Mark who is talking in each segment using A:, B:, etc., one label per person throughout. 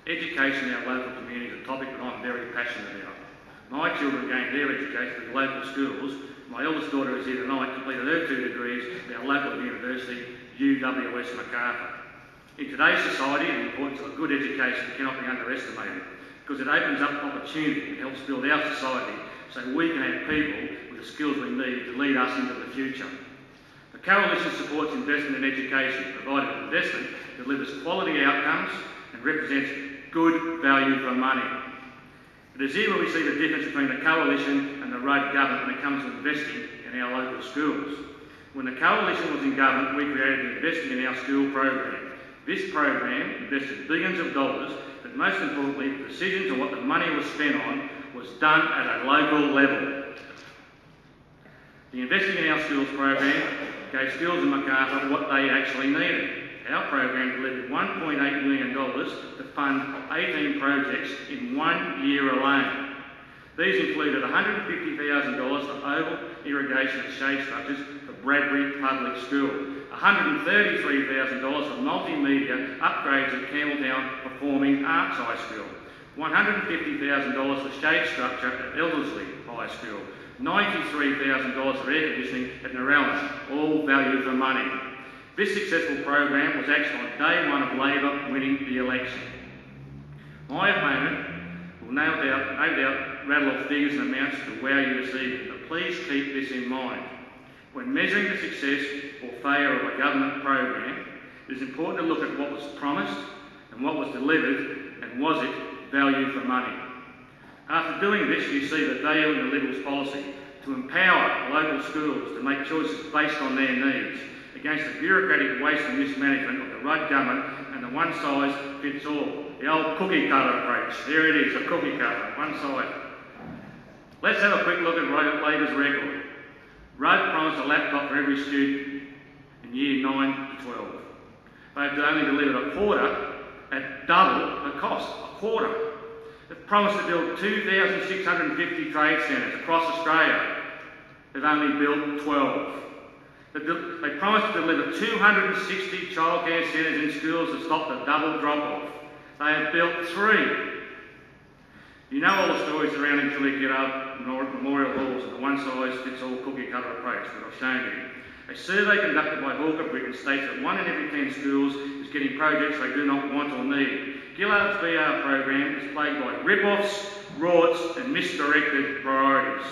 A: Education in our local community is a topic that I'm very passionate about. My children gained their education through local schools. My eldest daughter is here tonight, completed her 2 degrees at our local university, UWS Macathur. In today's society, the importance of a good education cannot be underestimated because it opens up opportunity and helps build our society so we can have people with the skills we need to lead us into the future. The Coalition supports investment in education, provided investment delivers quality outcomes and represents good value for money. It is here where we see the difference between the Coalition and the Rudd government when it comes to investing in our local schools. When the Coalition was in government, we created the Investing in Our School program. This program invested billions of dollars, but most importantly, the decisions on what the money was spent on was done at a local level. The Investing in Our Schools program gave schools in Macathur what they actually needed. Our program delivered $1.8 million to fund 18 projects in 1 year alone. These included $150,000 for oval irrigation and shade structures for Bradbury Public School, $133,000 for multimedia upgrades at Campbelltown Performing Arts High School, $150,000 for shade structure at Elderslie High School, $93,000 for air conditioning at Narellan, all value for money. This successful program was actually on day one of Labor winning the election. My opponent will no doubt rattle off figures and amounts to wow you this evening, but please keep this in mind. When measuring the success or failure of a government program, it is important to look at what was promised and what was delivered, and was it value for money. After doing this, you see the value in the Liberals' policy to empower local schools to make choices based on their needs, against the bureaucratic waste and mismanagement of the Rudd government and the one-size-fits-all, the old cookie-cutter approach. There it is, a cookie-cutter, one side. Let's have a quick look at Labor's record. Rudd promised a laptop for every student in year 9 to 12. They've only delivered a quarter at double the cost, a quarter. They've promised to build 2,650 trade centres across Australia. They've only built 12. They promised to deliver 260 childcare centres in schools to stop the double drop-off. They have built 3. You know all the stories surrounding curricular, memorial halls and the one-size-fits-all cookie-cutter approach that I've shown you. A survey conducted by Hawker Britain states that 1 in every 10 schools is getting projects they do not want or need. Gillard's VR program is plagued by rip-offs, rorts and misdirected priorities.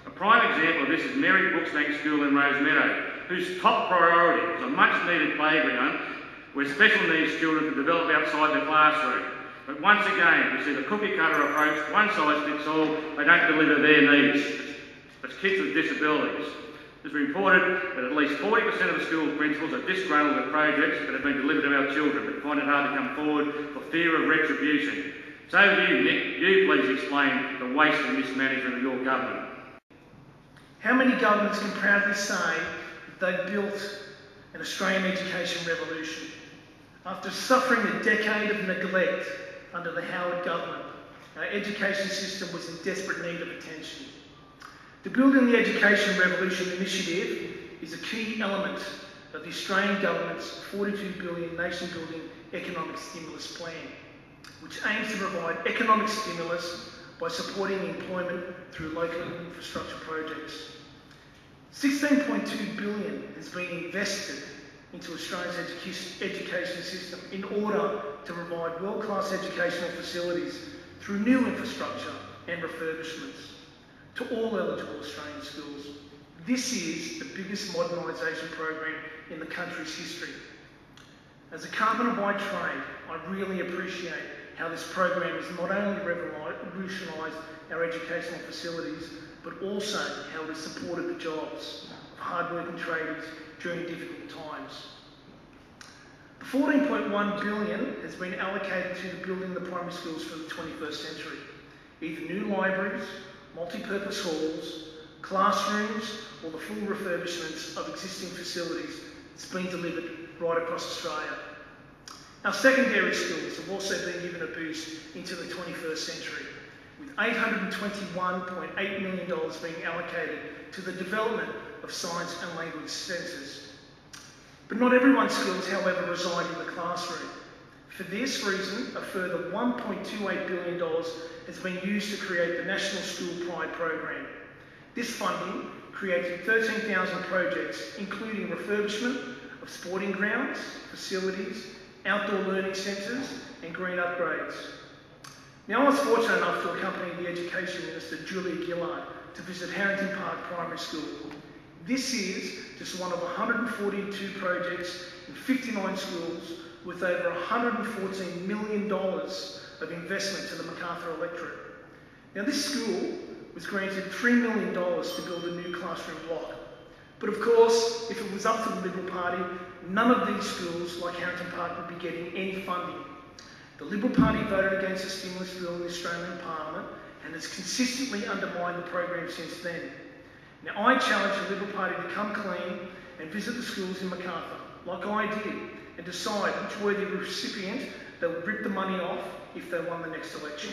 A: A prime example of this is Mary Brooksbank School in Rosemeadow, whose top priority was a much-needed playground where special needs children could develop outside the classroom. But once again, we see the cookie-cutter approach, one size fits all, they don't deliver their needs. It's kids with disabilities. It's reported that at least 40% of the school principals are disgruntled with projects that have been delivered to our children, but find it hard to come forward for fear of retribution. So you, Nick, you please explain the waste and mismanagement of your government.
B: How many governments can proudly say that they built an Australian education revolution? After suffering a decade of neglect under the Howard government, our education system was in desperate need of attention. The Building the Education Revolution initiative is a key element of the Australian government's $42 billion nation-building economic stimulus plan, which aims to provide economic stimulus by supporting employment through local infrastructure projects. $16.2 billion has been invested into Australia's education system in order to provide world-class educational facilities through new infrastructure and refurbishments to all eligible Australian schools. This is the biggest modernisation program in the country's history. As a carpenter by trade, I really appreciate how this program has not only revolutionised our educational facilities, but also how it has supported the jobs of hard-working tradies during difficult times. The $14.1 billion has been allocated to building the primary schools for the 21st century. Either new libraries, multi-purpose halls, classrooms, or the full refurbishments of existing facilities that's been delivered right across Australia. Our secondary schools have also been given a boost into the 21st century, with $821.8 million being allocated to the development of science and language centres. But not everyone's skills, however, reside in the classroom. For this reason, a further $1.28 billion has been used to create the National School Pride program. This funding created 13,000 projects, including refurbishment of sporting grounds, facilities, outdoor learning centres and green upgrades. Now, I was fortunate enough to accompany the Education Minister, Julia Gillard, to visit Harrington Park Primary School. This is just one of 142 projects in 59 schools with over $114 million of investment to the Macathur electorate. Now, this school was granted $3 million to build a new classroom block. But of course, if it was up to the Liberal Party, none of these schools, like Harrington Park, would be getting any funding. The Liberal Party voted against the stimulus bill in the Australian Parliament and has consistently undermined the program since then. Now, I challenge the Liberal Party to come clean and visit the schools in Macathur, like I did, and decide which worthy recipient they would rip the money off if they won the next election.